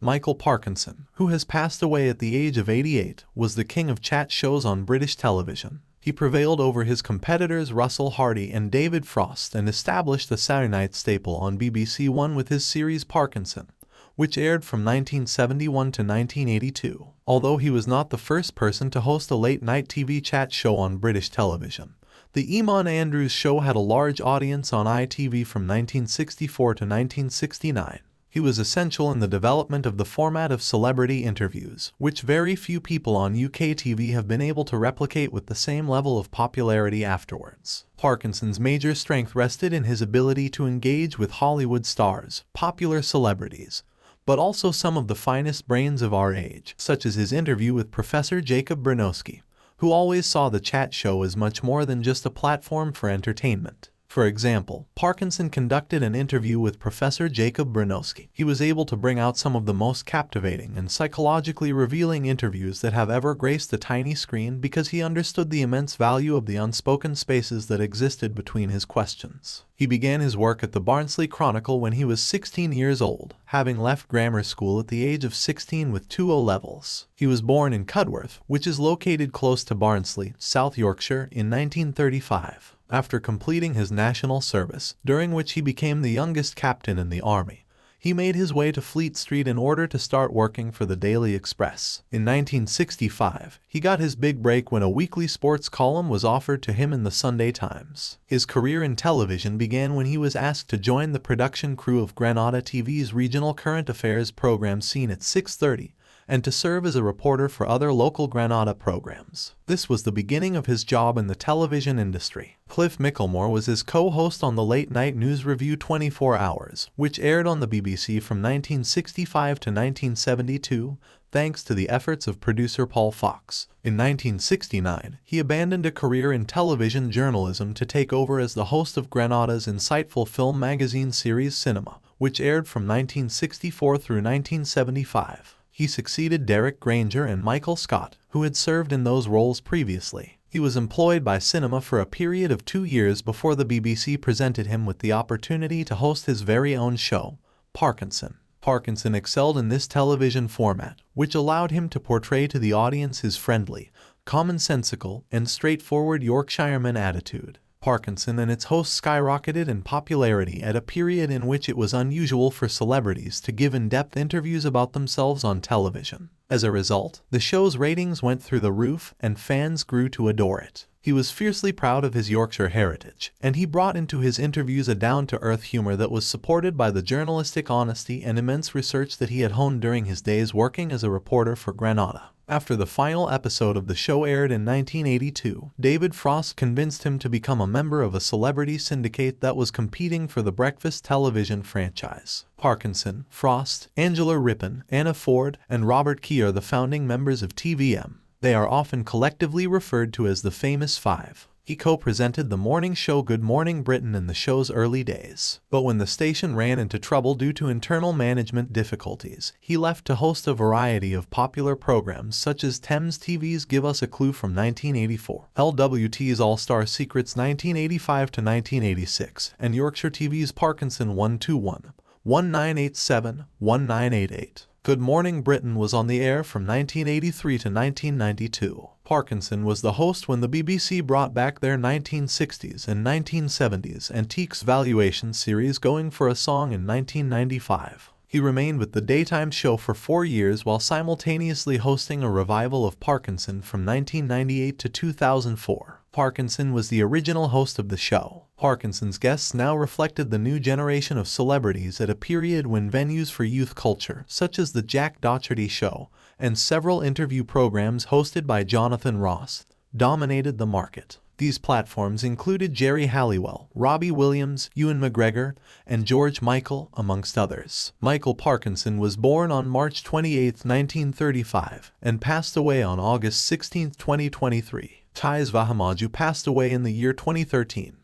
Michael Parkinson, who has passed away at the age of 88, was the king of chat shows on British television. He prevailed over his competitors Russell Harty and David Frost and established the Saturday night staple on BBC One with his series Parkinson, which aired from 1971 to 1982. Although he was not the first person to host a late-night TV chat show on British television, the Eamonn Andrews Show had a large audience on ITV from 1964 to 1969. He was essential in the development of the format of celebrity interviews, which very few people on UK TV have been able to replicate with the same level of popularity afterwards. Parkinson's major strength rested in his ability to engage with Hollywood stars, popular celebrities, but also some of the finest brains of our age, such as his interview with Professor Jacob Bronowski, who always saw the chat show as much more than just a platform for entertainment. For example, Parkinson conducted an interview with Professor Jacob Bronowski. He was able to bring out some of the most captivating and psychologically revealing interviews that have ever graced the tiny screen because he understood the immense value of the unspoken spaces that existed between his questions. He began his work at the Barnsley Chronicle when he was 16 years old, having left grammar school at the age of 16 with 2 O-levels. He was born in Cudworth, which is located close to Barnsley, South Yorkshire, in 1935. After completing his national service, during which he became the youngest captain in the army, he made his way to Fleet Street in order to start working for the Daily Express. In 1965, he got his big break when a weekly sports column was offered to him in the Sunday Times. His career in television began when he was asked to join the production crew of Granada TV's regional current affairs program Scene at 6:30, and to serve as a reporter for other local Granada programs. This was the beginning of his job in the television industry. Cliff Micklemore was his co-host on the late-night news review 24 Hours, which aired on the BBC from 1965 to 1972, thanks to the efforts of producer Paul Fox. In 1969, he abandoned a career in television journalism to take over as the host of Granada's insightful film magazine series Cinema, which aired from 1964 through 1975. He succeeded Derek Granger and Michael Scott, who had served in those roles previously. He was employed by Cinema for a period of 2 years before the BBC presented him with the opportunity to host his very own show, Parkinson. Parkinson excelled in this television format, which allowed him to portray to the audience his friendly, commonsensical, and straightforward Yorkshireman attitude. Parkinson and its hosts skyrocketed in popularity at a period in which it was unusual for celebrities to give in-depth interviews about themselves on television. As a result, the show's ratings went through the roof and fans grew to adore it. He was fiercely proud of his Yorkshire heritage, and he brought into his interviews a down-to-earth humor that was supported by the journalistic honesty and immense research that he had honed during his days working as a reporter for Granada. After the final episode of the show aired in 1982, David Frost convinced him to become a member of a celebrity syndicate that was competing for the breakfast television franchise. Parkinson, Frost, Angela Rippon, Anna Ford, and Robert Key are the founding members of TVM. They are often collectively referred to as the Famous Five. He co-presented the morning show Good Morning Britain in the show's early days. But when the station ran into trouble due to internal management difficulties, he left to host a variety of popular programs such as Thames TV's Give Us a Clue from 1984, LWT's All-Star Secrets 1985 to 1986, and Yorkshire TV's Parkinson 121, 1987, 1988. Good Morning Britain was on the air from 1983 to 1992. Parkinson was the host when the BBC brought back their 1960s and 1970s Antiques Valuation series Going for a Song in 1995. He remained with the daytime show for 4 years while simultaneously hosting a revival of Parkinson from 1998 to 2004. Parkinson was the original host of the show. Parkinson's guests now reflected the new generation of celebrities at a period when venues for youth culture, such as the Jack Docherty Show, and several interview programs hosted by Jonathan Ross, dominated the market. These platforms included Jerry Halliwell, Robbie Williams, Ewan McGregor, and George Michael, amongst others. Michael Parkinson was born on March 28, 1935, and passed away on August 16, 2023. Tais Vahamaju passed away in the year 2013.